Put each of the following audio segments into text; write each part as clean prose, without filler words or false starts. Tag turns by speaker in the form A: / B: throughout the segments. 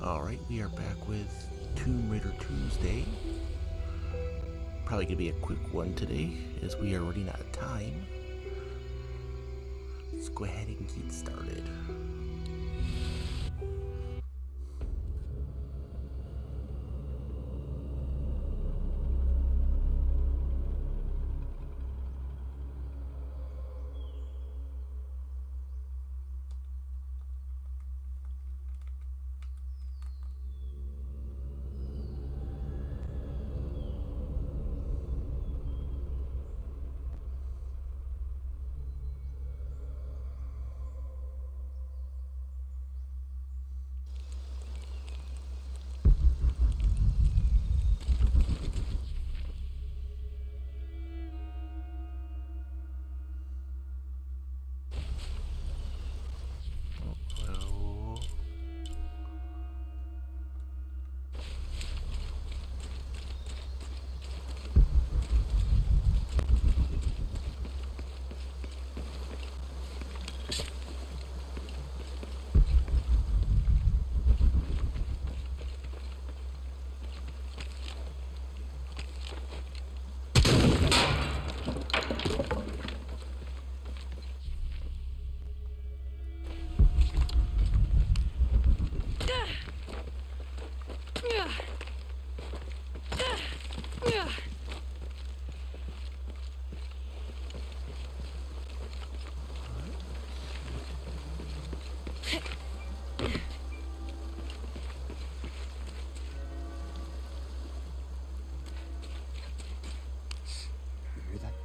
A: Alright, we are back with Tomb Raider Tuesday. Probably gonna be a quick one today, as we are running out of time. Let's go ahead and get started.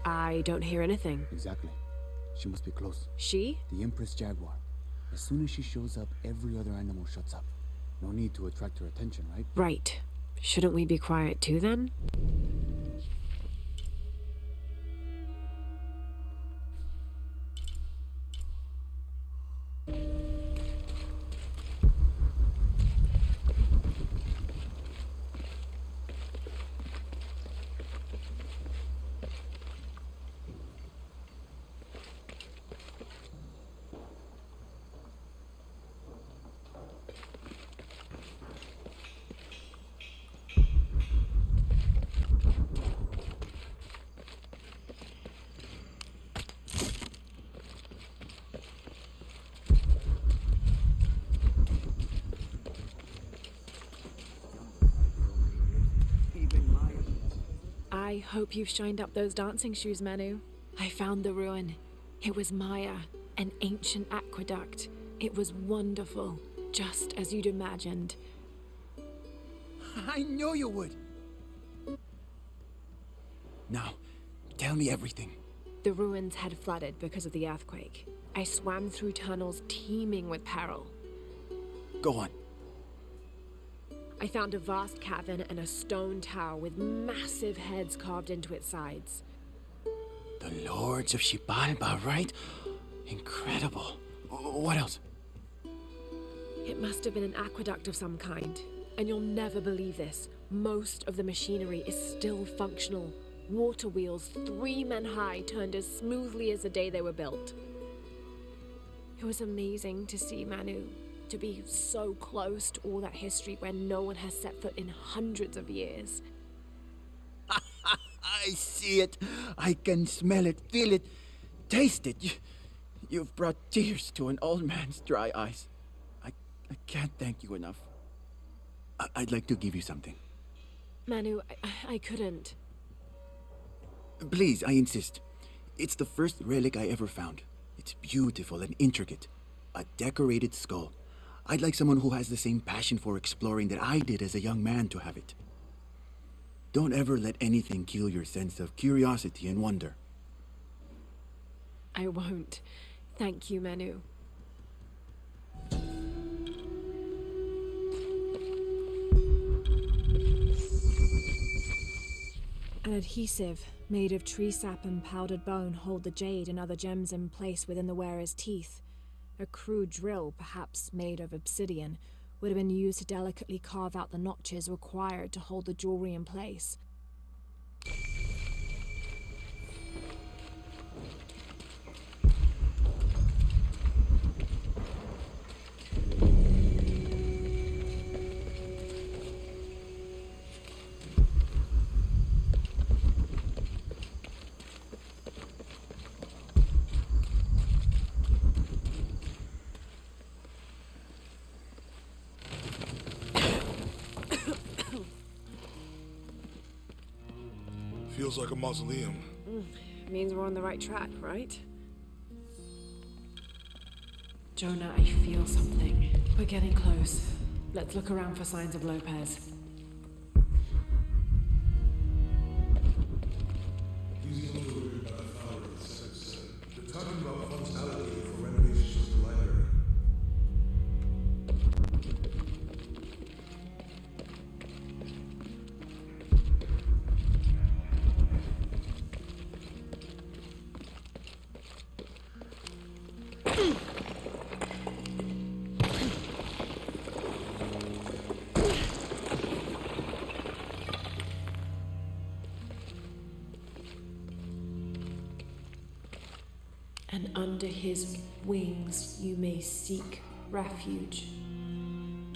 B: I don't hear anything.
C: Exactly. She must be close.
B: She?
C: The Empress Jaguar. As soon as she shows up, every other animal shuts up. No need to attract her attention, right?
B: Right. Shouldn't we be quiet too then? I hope you've shined up those dancing shoes, Manu. I found the ruin. It was Maya, an ancient aqueduct. It was wonderful, just as you'd imagined.
D: I knew you would. Now, tell me everything.
B: The ruins had flooded because of the earthquake. I swam through tunnels teeming with peril.
D: Go on.
B: I found a vast cavern and a stone tower with massive heads carved into its sides.
D: The Lords of Xibalba, right? Incredible. What else?
B: It must have been an aqueduct of some kind. And you'll never believe this. Most of the machinery is still functional. Water wheels 3 men high turned as smoothly as the day they were built. It was amazing to see, Manu. To be so close to all that history where no one has set foot in hundreds of years.
D: I see it. I can smell it, feel it, taste it. You've brought tears to an old man's dry eyes. I can't thank you enough. I'd like to give you something.
B: Manu, I couldn't.
D: Please, I insist. It's the first relic I ever found. It's beautiful and intricate. A decorated skull. I'd like someone who has the same passion for exploring that I did as a young man to have it. Don't ever let anything kill your sense of curiosity and wonder.
B: I won't. Thank you, Manu. An adhesive made of tree sap and powdered bone hold the jade and other gems in place within the wearer's teeth. A crude drill, perhaps made of obsidian, would have been used to delicately carve out the notches required to hold the jewelry in place.
E: feels like a mausoleum.
B: Means we're on the right track, right? Jonah, I feel something. We're getting close. Let's look around for signs of Lopez.
E: These ones were written by the founder of the Second Set. They're talking about funds allocated for renovations to the library.
B: And under his wings you may seek refuge.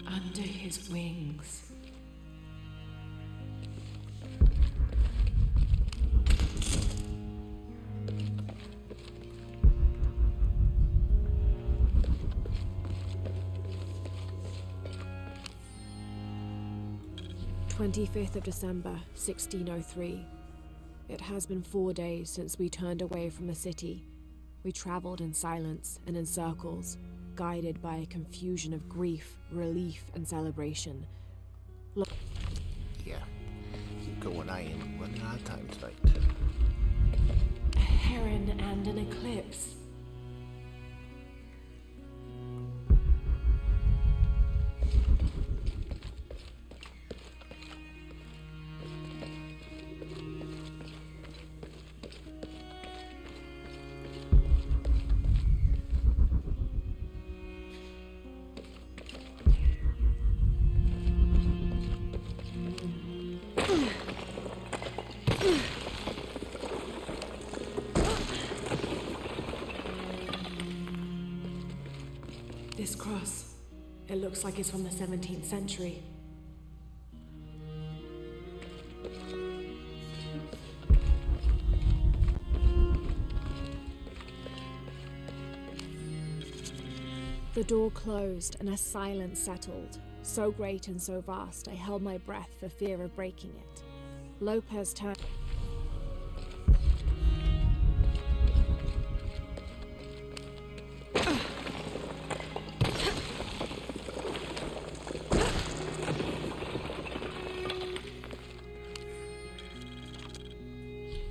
B: Under his wings. "25th of December, 1603. It has been 4 days since we turned away from the city. We traveled in silence and in circles, guided by a confusion of grief, relief, and celebration.
A: Yeah. Keep going. I am running out of time tonight.
B: A heron and an eclipse. This cross, it looks like it's from the 17th century. The door closed and a silence settled, so great and so vast I held my breath for fear of breaking it. Lopez turned.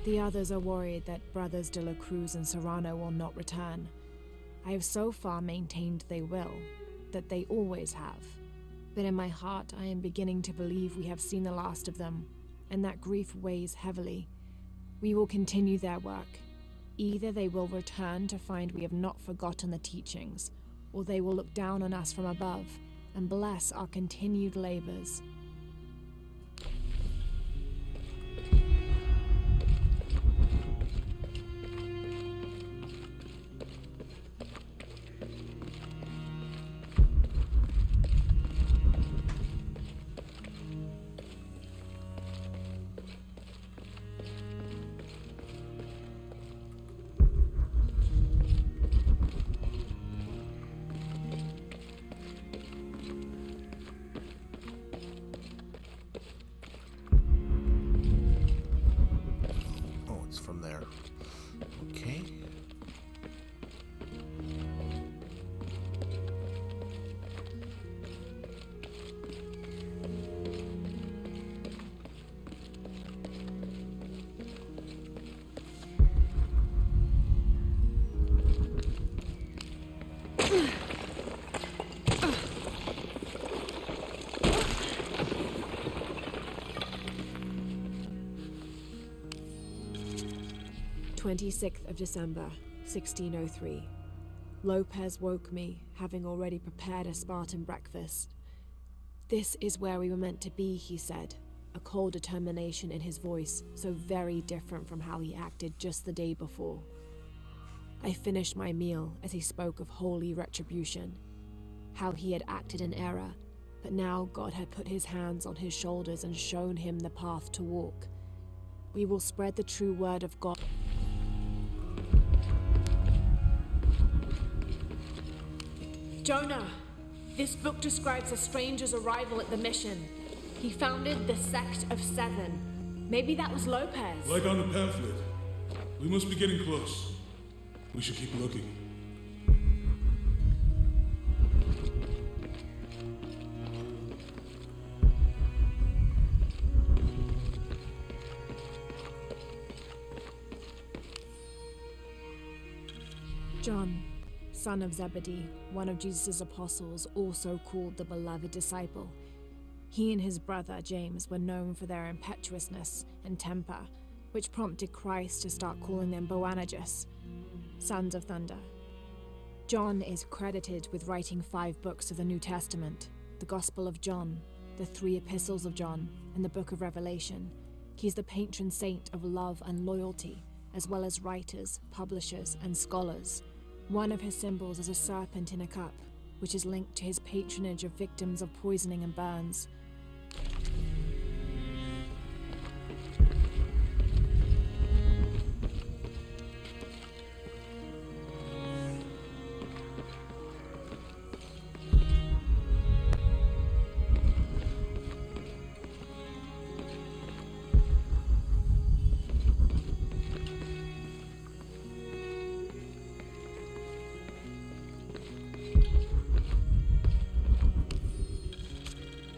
B: The others are worried that Brothers de la Cruz and Serrano will not return. I have so far maintained they will, that they always have. But in my heart I am beginning to believe we have seen the last of them, and that grief weighs heavily. We will continue their work. Either they will return to find we have not forgotten the teachings, or they will look down on us from above and bless our continued labors.
A: Oh, it's from there. Okay.
B: "26th of December, 1603. Lopez woke me, having already prepared a Spartan breakfast. This is where we were meant to be, he said, a cold determination in his voice, so very different from how he acted just the day before. I finished my meal as he spoke of holy retribution, how he had acted in error, but now God had put his hands on his shoulders and shown him the path to walk. We will spread the true word of God. Jonah, this book describes a stranger's arrival at the mission. He founded the Sect of Seven. Maybe that was Lopez.
E: Like on the pamphlet. We must be getting close. We should keep looking.
B: John, son of Zebedee, one of Jesus' apostles, also called the beloved disciple. He and his brother James were known for their impetuousness and temper, which prompted Christ to start calling them Boanerges, sons of thunder. John is credited with writing 5 books of the New Testament, the Gospel of John, the 3 epistles of John, and the Book of Revelation. He's the patron saint of love and loyalty, as well as writers, publishers, and scholars. One of his symbols is a serpent in a cup, which is linked to his patronage of victims of poisoning and burns.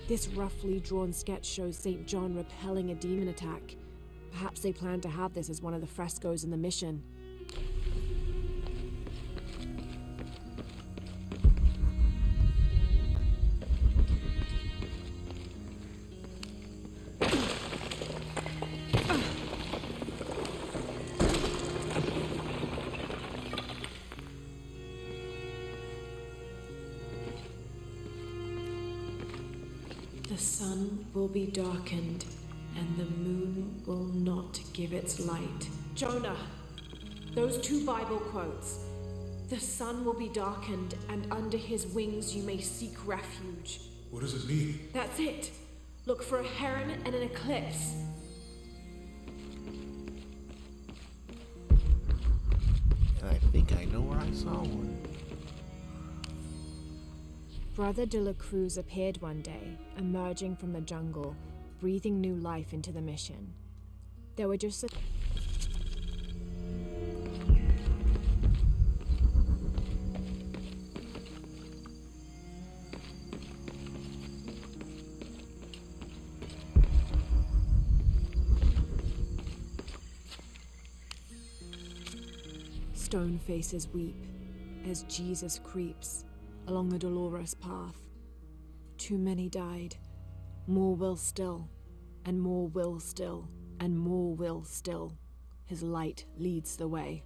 B: This roughly drawn sketch shows St. John repelling a demon attack. Perhaps they plan to have this as one of the frescoes in the mission. The sun will be darkened, and the moon will not give its light. Jonah, those 2 Bible quotes. The sun will be darkened, and under his wings you may seek refuge.
E: What does it mean?
B: That's it. Look for a heron and an eclipse.
A: I think I know where I saw one.
B: Brother de la Cruz appeared one day, emerging from the jungle, breathing new life into the mission. There were just stone faces weep as Jesus creeps along the dolorous path. Too many died. More will still, and more will still, and more will still. His light leads the way.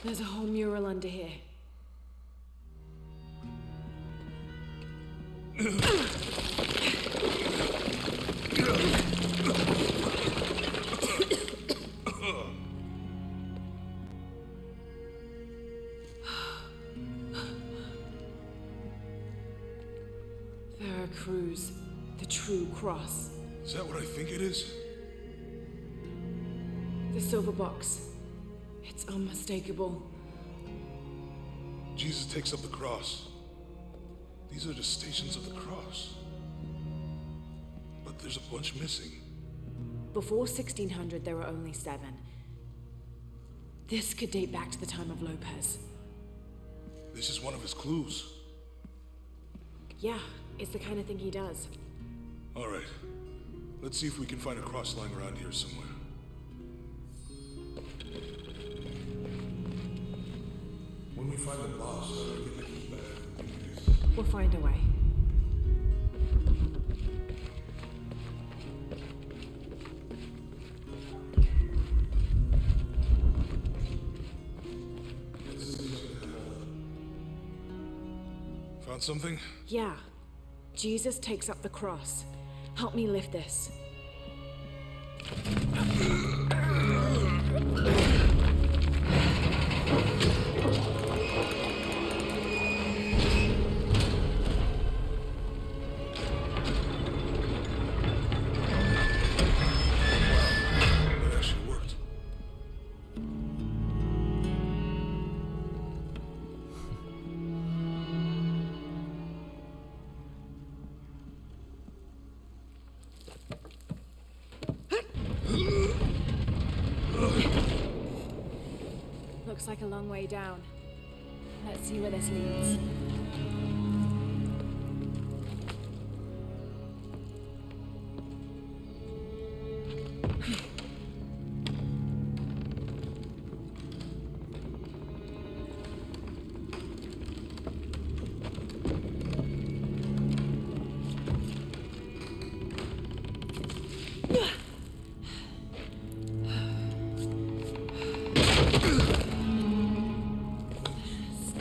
B: There's a whole mural under here. Veracruz, the true cross.
E: Is that what I think it is?
B: The silver box. It's unmistakable.
E: Jesus takes up the cross. These are just stations of the cross. But there's a bunch missing.
B: Before 1600, there were only 7. This could date back to the time of Lopez.
E: This is one of his clues.
B: Yeah, it's the kind of thing he does.
E: All right. Let's see if we can find a cross lying around here somewhere. When we find the boss, I'll get the key back.
B: We'll find a way.
E: Found something?
B: Yeah. Jesus takes up the cross. Help me lift this. Looks like a long way down. Let's see where this leads.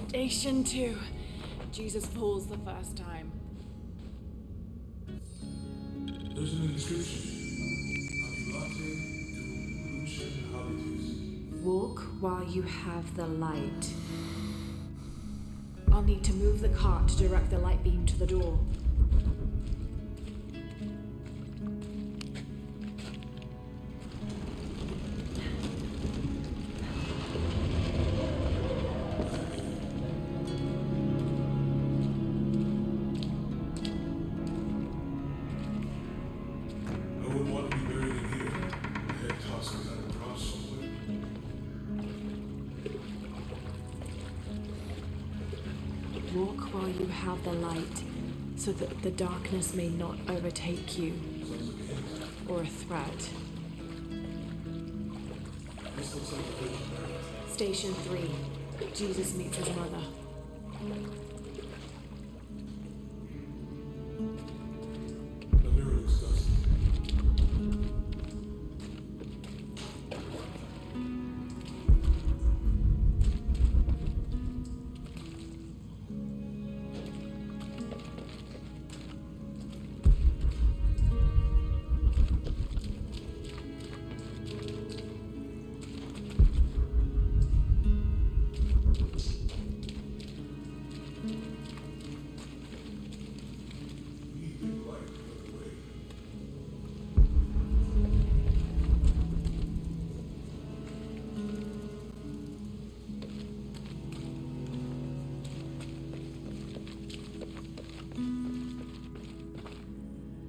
B: Station 2. Jesus falls the first time.
E: There's an inscription. Ambulate dum lucem habitus.
B: Walk while you have the light. I'll need to move the cart to direct the light beam to the door.
E: I wouldn't want to be buried in here. Head tossing at a cross somewhere.
B: Walk while you have the light, so that the darkness may not overtake you, or a threat. Station 3. Jesus meets his mother.
E: The mirror looks dusty.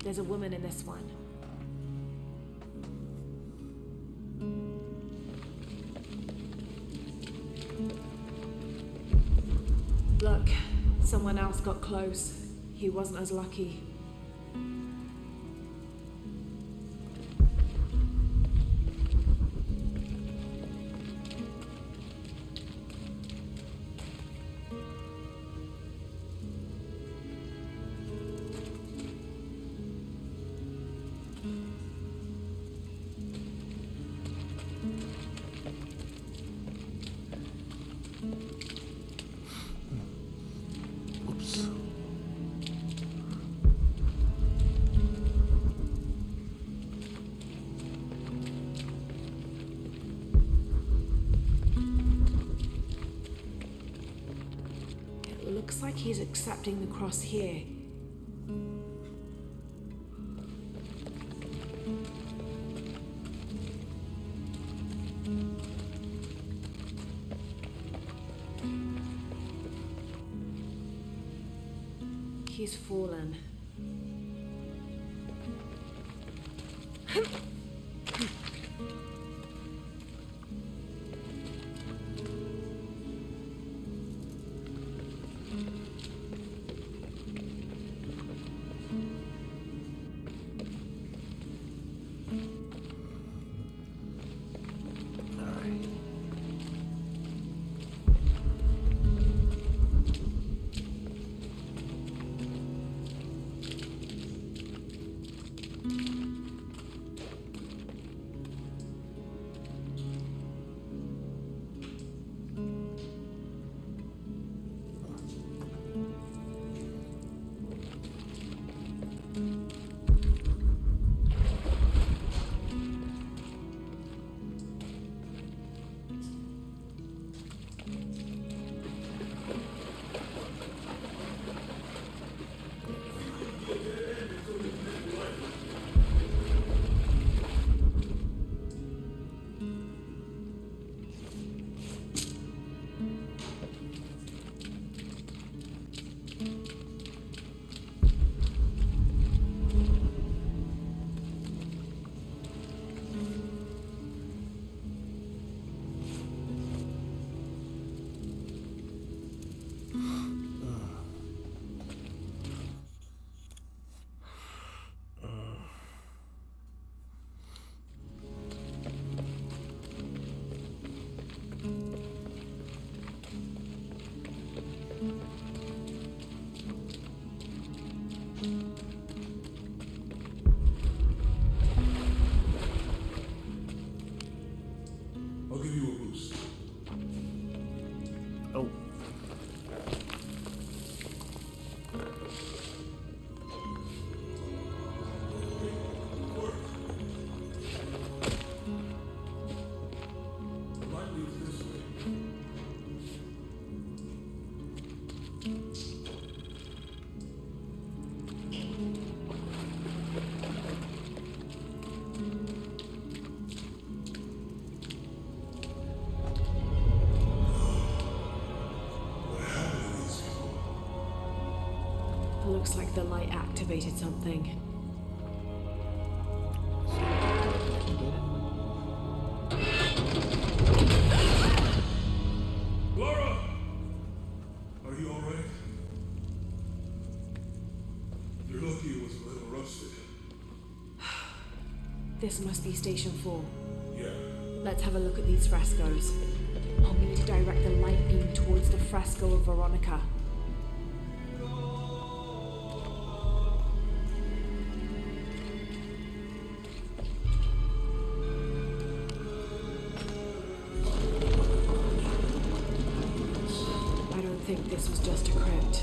B: There's a woman in this one. Look, someone else got close. He wasn't as lucky.
A: Oops.
B: It looks like he's accepting the cross here. He's fallen.
A: Alright.
B: Looks like the light activated something.
E: Laura! Are you alright? You're lucky it was a little rusted.
B: This must be Station 4.
E: Yeah.
B: Let's have a look at these frescoes. I'll need to direct the light beam towards the fresco of Veronica. I don't think this was just a crypt.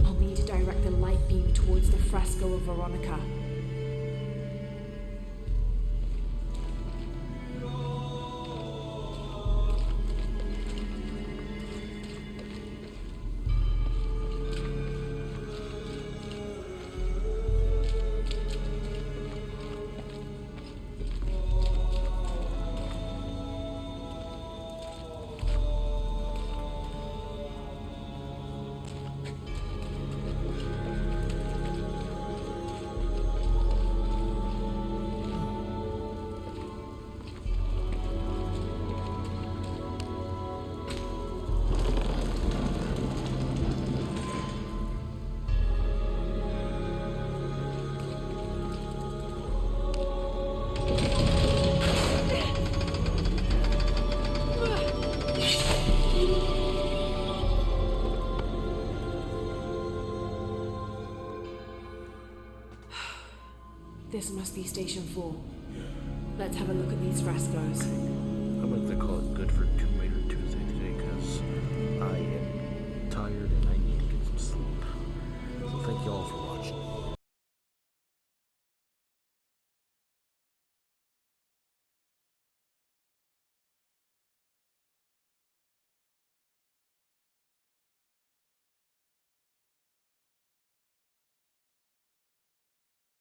B: I'll need to direct the light beam towards the fresco of Veronica. This must be Station 4. Let's have a look at these frescoes.
A: I'm going to call it good